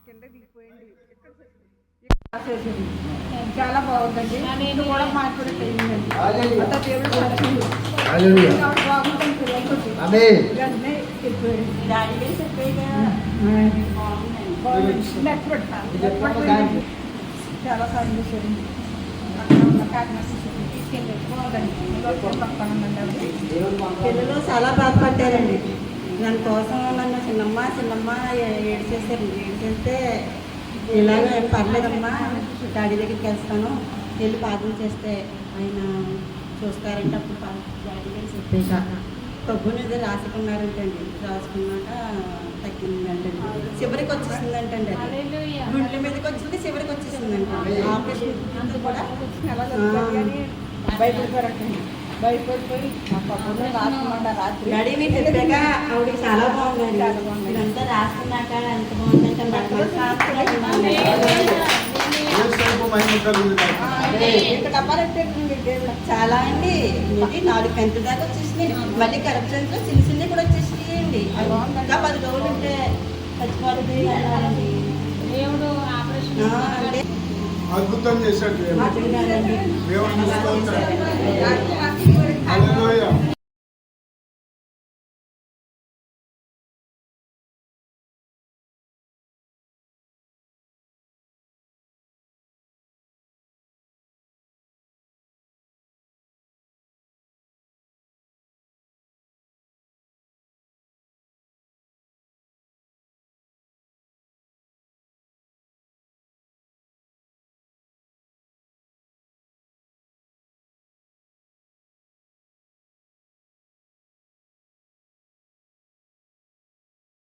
కింద దిగిపోయింది. చాలా బాగుందండి. నేను కూడా మార్పులు చేయండి. అంత దేవుడు బాగుంటుంది. చాలా సార్లు పిల్లలు చాలా బాధపడ్డారండి. దానికోసం నన్ను చిన్నమ్మ ఏడ్చేస్తే ఇలాగే పర్లేదమ్మా, డాడీ దగ్గరికి వెళ్తాను, వెళ్ళి ప్రార్థన చేస్తే ఆయన చూస్తారంటే అప్పుడు డాడీ గారు చెప్పాక డబ్బు మీద రాసుకున్నారంటండి. రాసుకున్నాక తగ్గిందంటండి. చివరికి వచ్చేసిందంటండి. గుండెల మీదకి వచ్చింది, చివరికి వచ్చేసిందంటండి. ఆపరేషన్ కూడా భయపడిపోయి డాడీ మీరు చెప్పాక ఆవిడకి చాలా బాగుందండి. ఇదంతా రాసుకున్నాక ఎంత బాగుందంటే చాలా అండి. 4 గంటల దాకా వచ్చేసింది. మళ్ళీ కరప్షన్తో చిన్న కూడా వచ్చేసినాయండి. ఇంకా 10 రోజులు ఉంటే చచ్చిపోతుంది అన్నారండి. దేవుడు ఆపరేషన్ అంటే అద్భుతం చేశాడు. దేవుడు